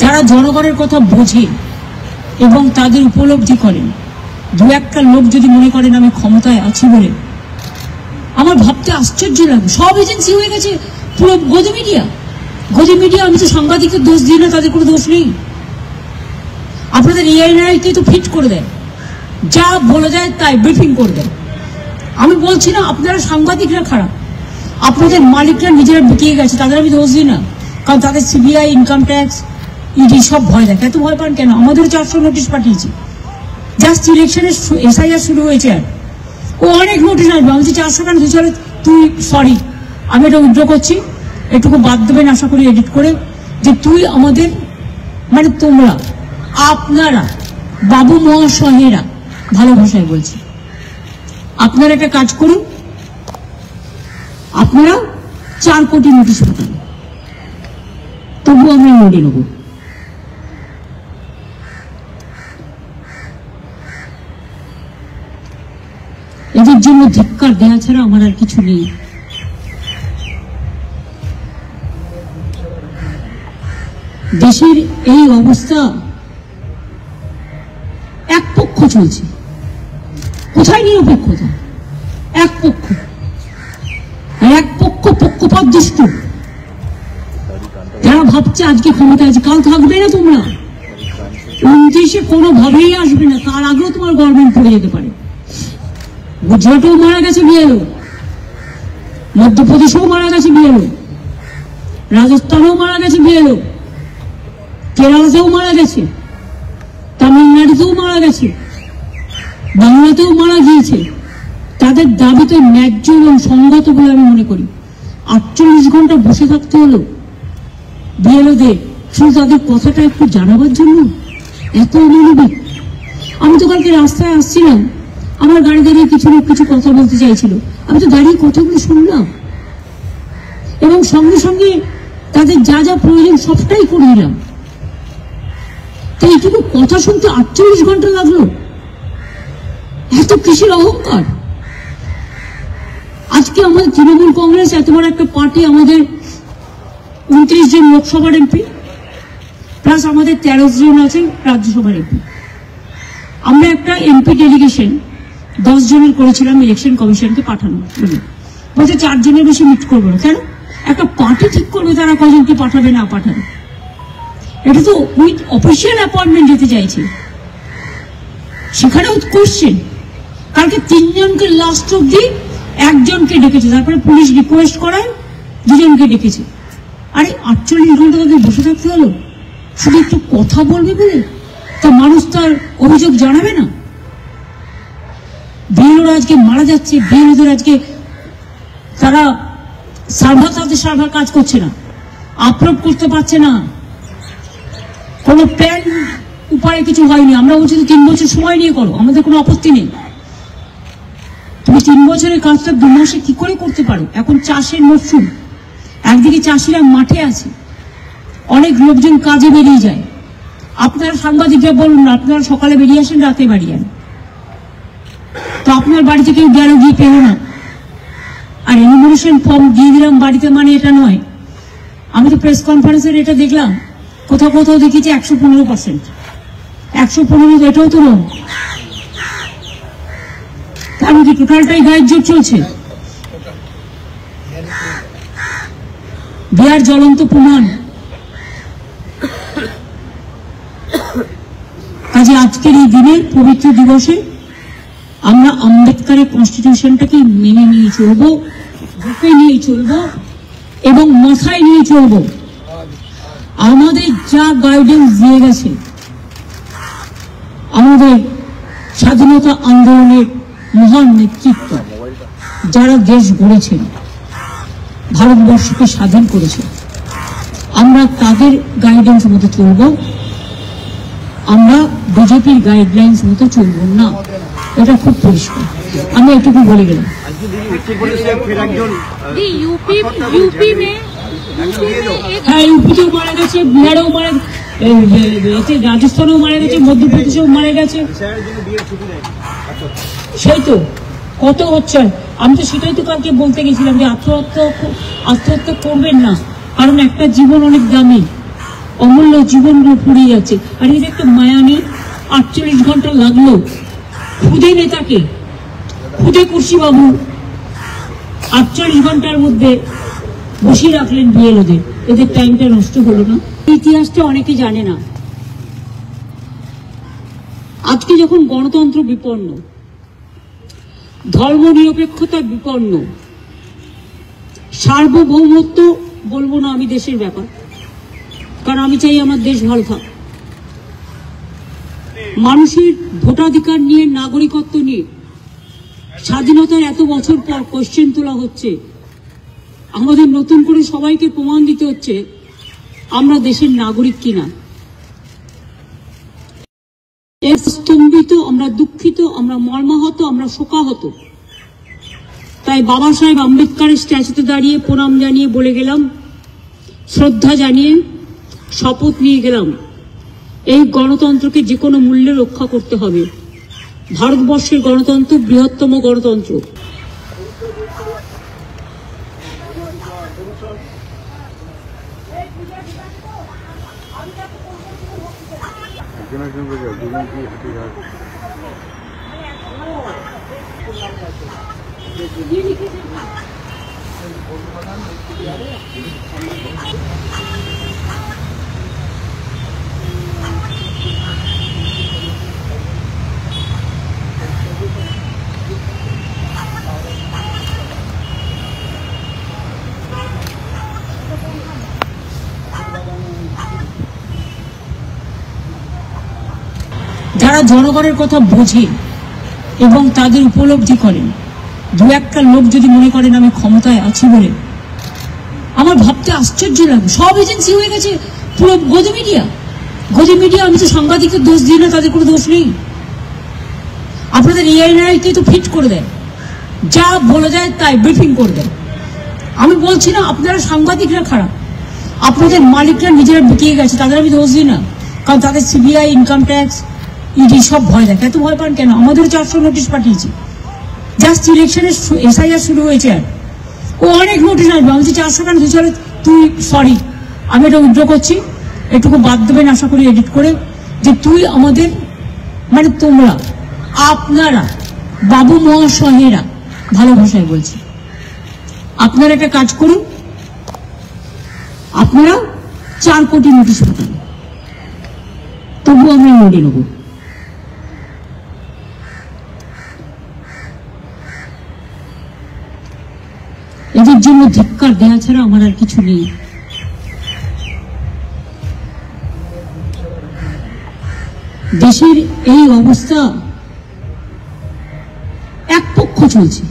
যারা জনগণের কথা বোঝে এবং তাদের উপলব্ধি করেন। দু একটা লোক যদি মনে করেন আমি ক্ষমতায় আছি বলে, আমার ভাবতে আশ্চর্য লাগে। সব এজেন্সি হয়ে গেছে পুরো গদি মিডিয়া। আমি তো সাংবাদিকদের দোষ দিই না, তাদের কোনো দোষ নেই। আপনাদের এআইআরকে তো ফিট করে দেয়, যা বলে যায় তাই ব্রিফিং করে দেয়। আমি বলছি না আপনারা সাংবাদিকরা খারাপ, আপনাদের মালিকরা নিজেরা বিকিয়ে গেছে, তাদের আমি দোষ দিই না। কারণ তাদের সিবিআই, ইনকাম ট্যাক্স, ইডি সব ভয় দেখে। এত ভয় পান কেন? আমাদের 400 নোটিশ পাঠিয়েছি। জাস্ট ইলেকশনের এসআইআর শুরু হয়েছে আর ও অনেক নোটিশ আসবে। আমি 400 কেন? তুই সরি, আমি এটা উইথড্র করছি, এটুকু বাদ দেবেন আশা করি এডিট করে, যে তুই আমাদের মানে তোমরা আপনারা বাবু মহাশয়েরা, ভালো ভাষায় বলছি, আপনারা একটা কাজ করুন, আপনারা 4 কোটি নোটিশ পাঠান, তবু আমরা নোটে নেব। এদের জন্য ধিক্কার দেওয়া ছাড়া আমার আর কিছু নেই। দেশের এই অবস্থা, এক পক্ষ চলছে, কোথায় নিরপেক্ষতা? এক পক্ষ, পক্ষপাত দুষ্ট। যারা ভাবছে আজকে ক্ষমতা আছে, কাল থাকবে না তোমরা। 29-এ কোনোভাবেই আসবে না, তার আগেও তোমার গভর্নমেন্ট পড়ে যেতে পারে। গুজরাটেও মারা গেছে বিএলও, মধ্যপ্রদেশেও মারা গেছে বিএলও, রাজস্থানেও মারা গেছে বিএলও, কেরালাতেও মারা গেছে, তামিলনাড়ুতেও মারা গেছে, বাংলাতেও মারা গিয়েছে। তাদের দাবি তো ন্যায্য এবং সঙ্গত বলে আমি মনে করি। 48 ঘন্টা বসে থাকতে হলো বিএলওদের, শুধু তাদের কথাটা একটু জানাবার জন্য। এত অমানবিক। আমি তো কালকে রাস্তায় আসছিলাম, আমার গাড়ি দাঁড়িয়ে কিছু লোক কিছু কথা বলতে চাইছিল, আমি তো দাঁড়িয়ে কথাগুলো শুনলাম এবং সঙ্গে সঙ্গে তাদের যা যা প্রয়োজন সবটাই করে দিলাম। তো এইটুকু কথা শুনতে 48 ঘন্টা লাগলো। এত কিসের অহংকার? আজকে আমাদের তৃণমূল কংগ্রেস এত বড় একটা পার্টি, আমাদের 29 জন লোকসভার এমপি প্লাস আমাদের 13 জন আছে রাজ্যসভার এমপি। আমরা একটা এমপি ডেলিগেশন 10 জনের করেছিলাম ইলেকশন কমিশনকে পাঠানো, বলছে 4 জনের বেশি মিট করবো না। কেন? একটা পার্টি ঠিক করবে তারা কজনকে পাঠাবে না পাঠাবে। এটা তো উইথ অফিসিয়াল অ্যাপয়েন্টমেন্ট যেতে চাইছে, সেখানেও কোশ্চেন। কালকে 3 জনকে লাস্ট অব্দি, 1 জনকে ডেকেছে, তারপরে পুলিশ রিকোয়েস্ট করায় 2 জনকে ডেকেছে। আরে 48 ঘন্টা তাদের বসে থাকতে হলো শুধু একটু কথা বলবে বলে? তা মানুষ তার অভিযোগ জানাবে না? বিএলওরা আজকে মারা যাচ্ছে, বিএলওদের আজকে তারা তাদের সার্ভার কাজ করছে না, আপলোড করতে পারছে না, কোনো প্ল্যান উপায়ে কিছু হয়নি। আমরা বলছি 3 বছর সময় নিয়ে করো, আমাদের কোনো আপত্তি নেই। তুমি 3 বছরের কাজটা 2 মাসে কি করে করতে পারো? এখন চাষের মরশুম, একদিকে চাষিরা মাঠে আছে, অনেক লোকজন কাজে বেরিয়ে যায়। আপনারা সাংবাদিকরা বলুন না, আপনারা সকালে বেরিয়ে আসেন, রাতে বাড়ি যান, তো আপনার বাড়িতে কেউ গেল, গিয়ে পেল না, আর এনিমিনেশন ফর্ম দিয়ে দিলাম বাড়িতে, মানে এটা নয়। আমি তো প্রেস কনফারেন্সের এটা দেখলাম, কোথাও কোথাও দেখেছি 115%। 115 এটাও তো রং। কারণ কি টোটালটাই গায়ের জোর চলছে। বিহার জ্বলন্ত প্রমাণ। কাজে আজকের এই দিনের পবিত্র দিবসে আমরা আম্বেদকরের কনস্টিটিউশনটাকে মেনে নিয়ে চলবো, বুকে নিয়ে চলবো এবং মাথায় নিয়ে চলবো। আমাদের যা গাইডেন্স দিয়ে গেছে আমাদের স্বাধীনতা আন্দোলনের মহান নেতৃত্ব, যারা দেশ গড়েছেন, ভারতবর্ষকে স্বাধীন করেছে, আমরা তাদের গাইডেন্স মতো চলব, আমরা বিজেপির গাইডলাইন্স মতো চলব না। এটা খুব পরিষ্কার। আমি এটুকু বলে গেলাম। হ্যাঁ, ইউপিতেও মারা গেছে, বিহারেও মারা গেছে, রাজস্থানেও মারা গেছে, মধ্যপ্রদেশেও মারা গেছে। সেই তো কত হচ্ছে। আমি তো সেটাই তো কালকে বলতে গেছিলাম যে আত্মহত্যা করবেন না, কারণ একটা জীবন অনেক দামি। অমূল্য জীবনগুলো ফুরিয়ে যাচ্ছে। আর এই যে একটা মায়া নেই, 48 ঘন্টা লাগলো খুদে নেতাকে, খুদে কুর্সিবাবু 48 ঘন্টার মধ্যে বসিয়ে রাখলেন বিএলওদের। এদের টাইমটা নষ্ট হলো না? ইতিহাসটা অনেকে জানে না। আজকে যখন গণতন্ত্র বিপন্ন, ধর্ম নিরপেক্ষতা বিপন্ন, সার্বভৌমত্ব বলবো না আমি দেশের ব্যাপার, কারণ আমি চাই আমার দেশ ভালো থাক, মানুষের ভোটাধিকার নিয়ে, নাগরিকত্ব নিয়ে স্বাধীনতার এত বছর পর কোশ্চেন তোলা হচ্ছে। আমাদের নতুন করে সবাইকে প্রমাণ দিতে হচ্ছে আমরা দেশের নাগরিক কিনা। স্তম্ভিত, আমরা দুঃখিত, আমরা মর্মাহত, আমরা শোকাহত। তাই বাবা সাহেব আম্বেদকরের স্ট্যাচুতে দাঁড়িয়ে প্রণাম জানিয়ে বলে গেলাম, শ্রদ্ধা জানিয়ে শপথ নিয়ে গেলাম, এই গণতন্ত্রকে যে কোনো মূল্যে রক্ষা করতে হবে। ভারতবর্ষের গণতন্ত্র বৃহত্তম গণতন্ত্র। যারা জনগণের কথা বোঝে এবং তাদের উপলব্ধি করেন, দু একটা লোক যদি মনে করেন আমি ক্ষমতায় আছি বলে, আমার ভাবতে আশ্চর্য লাগে। সব এজেন্সি হয়ে গেছে পুরো গদি মিডিয়া। গদি মিডিয়া, আমি তো সাংবাদিকদের দোষ দিই না, তাদের কোনো দোষ নেই। আপনাদের এআইআই তো ফিট করে দেয়, যা বলে যায় তাই ব্রিফিং করে দেয়। আমি বলছি না আপনারা সাংবাদিকরা খারাপ, আপনাদের মালিকরা নিজেরা বিকিয়ে গেছে, তাদের আমি দোষ দিই না, কারণ তাদের সিবিআই, ইনকাম ট্যাক্স, ইডি সব ভয় দেখে। এত ভয় পান কেন? আমাদের 400 নোটিশ পাঠিয়েছি, জাস্ট ইলেকশনের এসআইআর শুরু হয়েছে আর ও অনেক নোটিশ আসবে। আমি 400 কেন? তুই সরি, আমি এটা উইথড্র করছি, এটুকু বাদ দেবেন আশা করি এডিট করে, যে তুই আমাদের, মানে তোমরা, আপনারা বাবু মহাশয়েরা, ভালো ভাষায় বলছি, আপনারা একটা কাজ করুন, আপনারা 4 কোটি নোটিশ পাঠান, তবু আমরা নোটে নেব। এদের জন্য ধিক্কার দেওয়া ছাড়া আমার আর কিছু নেই। দেশের এই অবস্থা, এক পক্ষ চলছে,